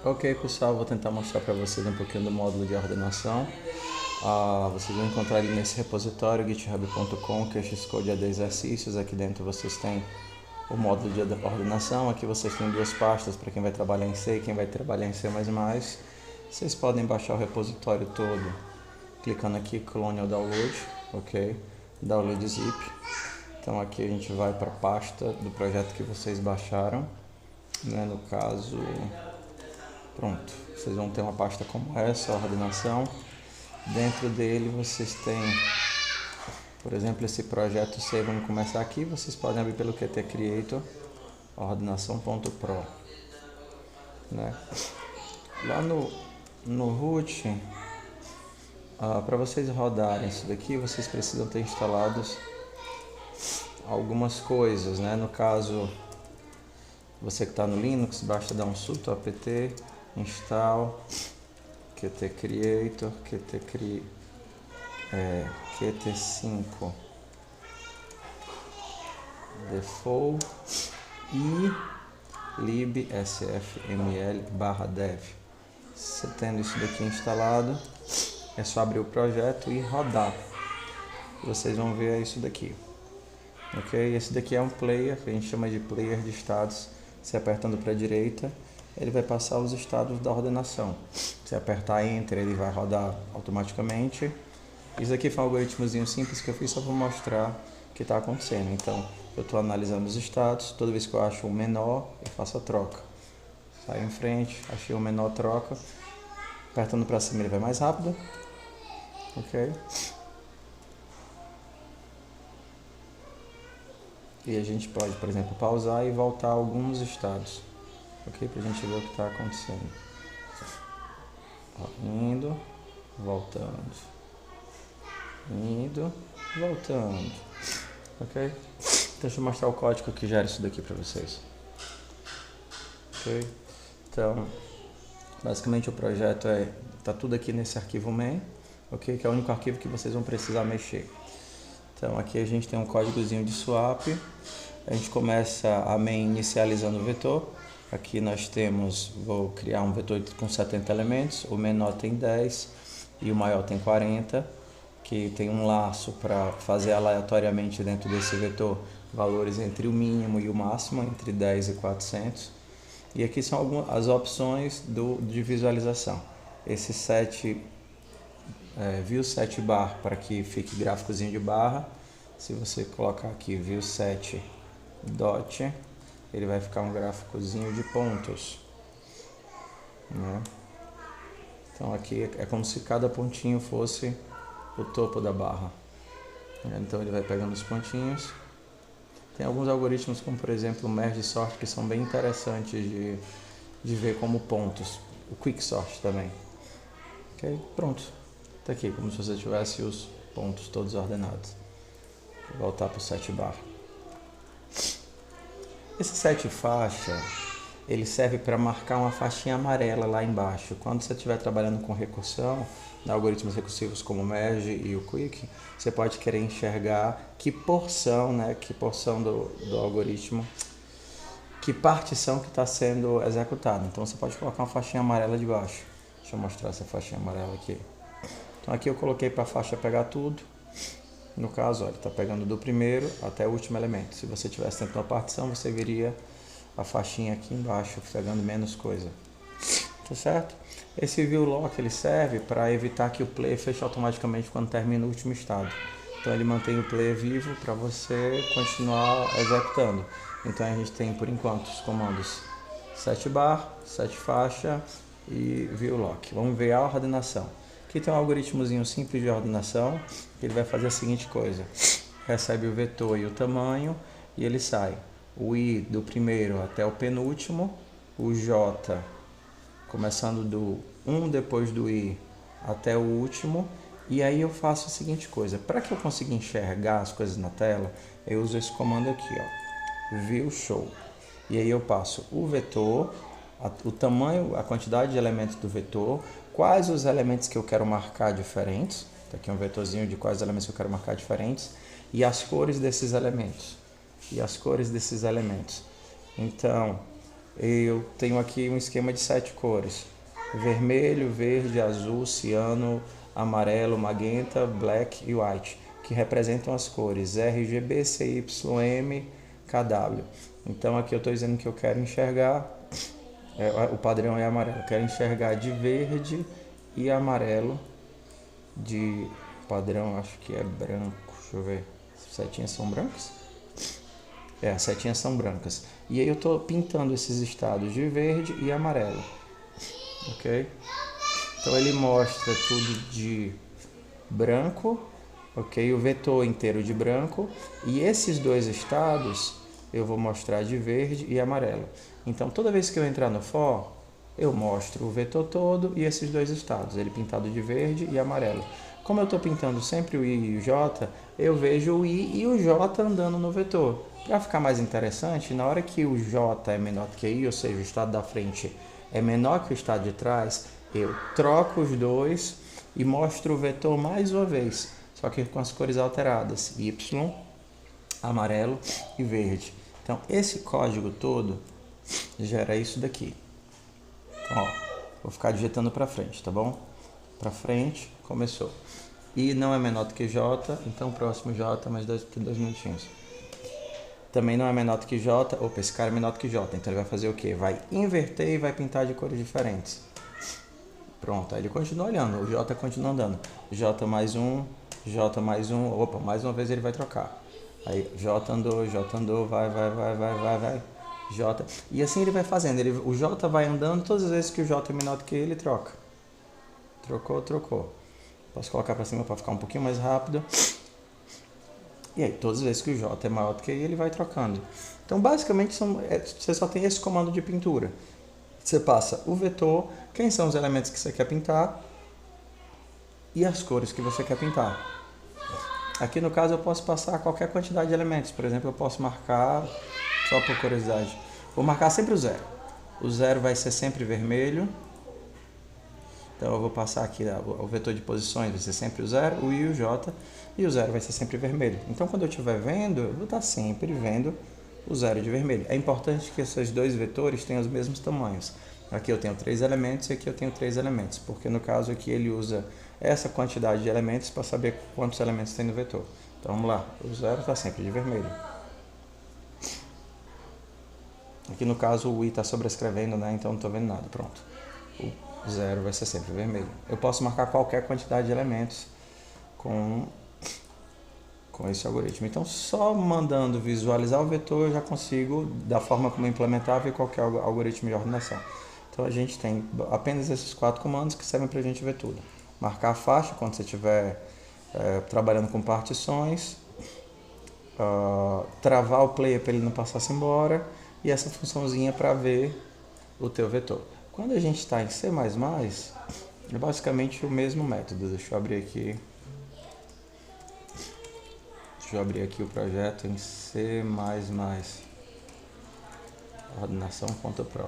Ok, pessoal, vou tentar mostrar para vocês um pouquinho do módulo de ordenação. Vocês vão encontrar ele nesse repositório github.com, que é Xcode exercícios. Aqui dentro vocês têm o módulo de ordenação. Aqui vocês têm duas pastas para quem vai trabalhar em C e quem vai trabalhar em C++. Vocês podem baixar o repositório todo clicando aqui, clone ou download, ok? Download zip. Então aqui a gente vai para a pasta do projeto que vocês baixaram, né? No caso, pronto, vocês vão ter uma pasta como essa, ordenação. Dentro dele vocês têm, por exemplo, esse projeto C. Vamos começar aqui, vocês podem abrir pelo Qt Creator, ordenação.pro, né? Lá no root, para vocês rodarem isso daqui, vocês precisam ter instalados algumas coisas, né? No caso, você que está no Linux, basta dar um sudo apt install Qt Creator, Qt5 default e libsfml/dev. Você tendo isso daqui instalado, é só abrir o projeto e rodar. Vocês vão ver isso daqui. Ok? Esse daqui é um player, que a gente chama de player de estados. Você apertando para a direita, ele vai passar os estados da ordenação. Se apertar Enter, ele vai rodar automaticamente. Isso aqui foi um algoritmozinho simples que eu fiz só para mostrar o que está acontecendo. Então, eu estou analisando os estados. Toda vez que eu acho o menor, eu faço a troca. Saio em frente, achei o menor, troca. Apertando para cima, ele vai mais rápido. Ok? E a gente pode, por exemplo, pausar e voltar a alguns estados. Ok? Para a gente ver o que está acontecendo. Ó, indo, voltando. Indo, voltando. Ok? Deixa eu mostrar o código que gera isso daqui para vocês. Ok? Então, basicamente o projeto tá tudo aqui nesse arquivo main, ok? Que é o único arquivo que vocês vão precisar mexer. Então aqui a gente tem um códigozinho de swap. A gente começa a main inicializando o vetor. Aqui nós temos, vou criar um vetor com 70 elementos, o menor tem 10 e o maior tem 40, que tem um laço para fazer aleatoriamente dentro desse vetor valores entre o mínimo e o máximo, entre 10 e 400. E aqui são algumas as opções de visualização. Esse view set bar para que fique gráficozinho de barra. Se você colocar aqui view set dot, ele vai ficar um gráficozinho de pontos, né? Então aqui é como se cada pontinho fosse o topo da barra. Então ele vai pegando os pontinhos. Tem alguns algoritmos, como por exemplo o merge sort, que são bem interessantes de ver como pontos. O quick sort também. Ok? Pronto. Está aqui, como se você tivesse os pontos todos ordenados. Vou voltar para o set bar. Esse set faixa, ele serve para marcar uma faixinha amarela lá embaixo. Quando você estiver trabalhando com recursão, algoritmos recursivos como o merge e o quick, você pode querer enxergar que porção, né, do algoritmo, que partição que está sendo executada. Então você pode colocar uma faixinha amarela de baixo. Deixa eu mostrar essa faixinha amarela aqui. Então aqui eu coloquei para a faixa pegar tudo. No caso, olha, está pegando do primeiro até o último elemento. Se você tivesse dentro da partição, você veria a faixinha aqui embaixo, pegando menos coisa. Tá certo? Esse view lock ele serve para evitar que o player feche automaticamente quando termina o último estado. Então ele mantém o player vivo para você continuar executando. Então a gente tem por enquanto os comandos set bar, set faixa e view lock. Vamos ver a ordenação. Aqui tem um algoritmozinho simples de ordenação, que ele vai fazer a seguinte coisa: recebe o vetor e o tamanho e ele sai o i do primeiro até o penúltimo, o j começando do 1 depois do i até o último. E aí eu faço a seguinte coisa: para que eu consiga enxergar as coisas na tela, eu uso esse comando aqui, ó, view show. E aí eu passo o vetor, o tamanho, a quantidade de elementos do vetor, quais os elementos que eu quero marcar diferentes. Tá aqui um vetorzinho de quais elementos eu quero marcar diferentes e as cores desses elementos. Então, eu tenho aqui um esquema de 7 cores: vermelho, verde, azul, ciano, amarelo, magenta, black e white, que representam as cores RGB, CYM, KW. Então aqui eu estou dizendo que eu quero enxergar, o padrão é amarelo, eu quero enxergar de verde e amarelo, de padrão acho que é branco, deixa eu ver, as setinhas são brancas? As setinhas são brancas. E aí eu estou pintando esses estados de verde e amarelo, ok? Então ele mostra tudo de branco, ok? O vetor inteiro de branco, e esses dois estados eu vou mostrar de verde e amarelo. Então toda vez que eu entrar no for, eu mostro o vetor todo e esses dois estados, ele pintado de verde e amarelo. Como eu estou pintando sempre o I e o J, eu vejo o I e o J andando no vetor. Para ficar mais interessante, na hora que o J é menor que o I, ou seja, o estado da frente é menor que o estado de trás, eu troco os dois e mostro o vetor mais uma vez, só que com as cores alteradas, Y, amarelo e verde. Então esse código todo gera isso daqui. Então, ó, vou ficar digitando para frente, tá bom? Para frente, começou. I não é menor do que J, então próximo J, mais dois minutinhos. Também não é menor do que J, opa, esse cara é menor do que J, então ele vai fazer o quê? Vai inverter e vai pintar de cores diferentes. Pronto, aí ele continua olhando, o J continua andando. J mais um, opa, mais uma vez ele vai trocar. Aí J andou, vai, J. E assim ele vai fazendo, o J vai andando, todas as vezes que o J é menor do que ele troca. Trocou. Posso colocar para cima para ficar um pouquinho mais rápido. E aí, todas as vezes que o J é maior do que ele vai trocando. Então, basicamente, você só tem esse comando de pintura. Você passa o vetor, quem são os elementos que você quer pintar e as cores que você quer pintar. Aqui no caso eu posso passar qualquer quantidade de elementos. Por exemplo, eu posso marcar, só por curiosidade, vou marcar sempre o zero. O zero vai ser sempre vermelho. Então eu vou passar aqui o vetor de posições, vai ser sempre o zero, o I e o J, e o zero vai ser sempre vermelho. Então quando eu estiver vendo, eu vou estar sempre vendo o zero de vermelho. É importante que esses dois vetores tenham os mesmos tamanhos. Aqui eu tenho 3 elementos e aqui eu tenho 3 elementos, porque no caso aqui ele usa essa quantidade de elementos para saber quantos elementos tem no vetor. Então vamos lá, o zero está sempre de vermelho. Aqui no caso o I está sobrescrevendo, né? Então não estou vendo nada, pronto. O zero vai ser sempre vermelho. Eu posso marcar qualquer quantidade de elementos com esse algoritmo. Então, só mandando visualizar o vetor, eu já consigo, da forma como implementar, ver qualquer algoritmo de ordenação. Então, a gente tem apenas esses 4 comandos que servem para a gente ver tudo. Marcar a faixa quando você estiver trabalhando com partições, travar o player para ele não passar-se embora, e essa funçãozinha para ver o teu vetor. Quando a gente está em C++, é basicamente o mesmo método. Deixa eu abrir aqui o projeto em C++, ordenação.pro.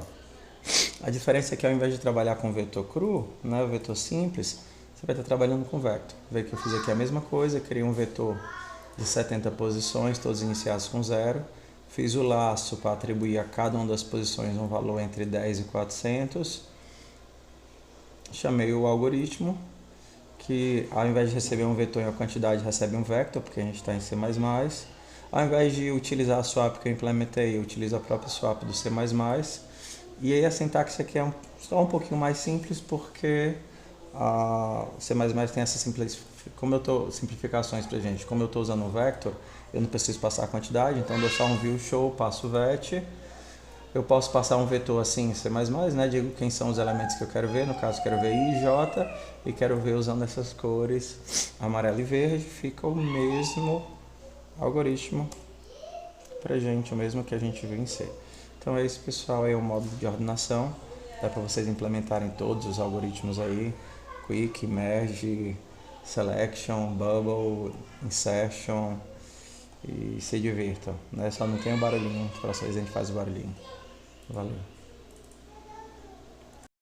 A diferença é que ao invés de trabalhar com vetor cru, né, o vetor simples, você vai estar trabalhando com vector. Vê que eu fiz aqui a mesma coisa, criei um vetor de 70 posições, todos iniciados com 0. Fiz o laço para atribuir a cada uma das posições um valor entre 10 e 400. Chamei o algoritmo, que ao invés de receber um vetor em uma quantidade, recebe um vector, porque a gente está em C++. Ao invés de utilizar a swap que eu implementei, eu utilizo a própria swap do C++. E aí a sintaxe aqui é só um pouquinho mais simples, porque o C++ tem essa simplificações pra gente. Como eu estou usando um vector, eu não preciso passar a quantidade, então eu dou só um view show, passo o vet. Eu posso passar um vetor assim em C++, né? Digo quem são os elementos que eu quero ver, no caso quero ver I e J, e quero ver usando essas cores amarelo e verde, fica o mesmo algoritmo pra gente, o mesmo que a gente viu em C. Então é isso, pessoal, aí é o módulo de ordenação, dá para vocês implementarem todos os algoritmos aí, Quick, Merge, Selection, Bubble, Insertion, e se divirtam, né? Só não tem o barulhinho, para vocês a gente faz o barulhinho. Valeu.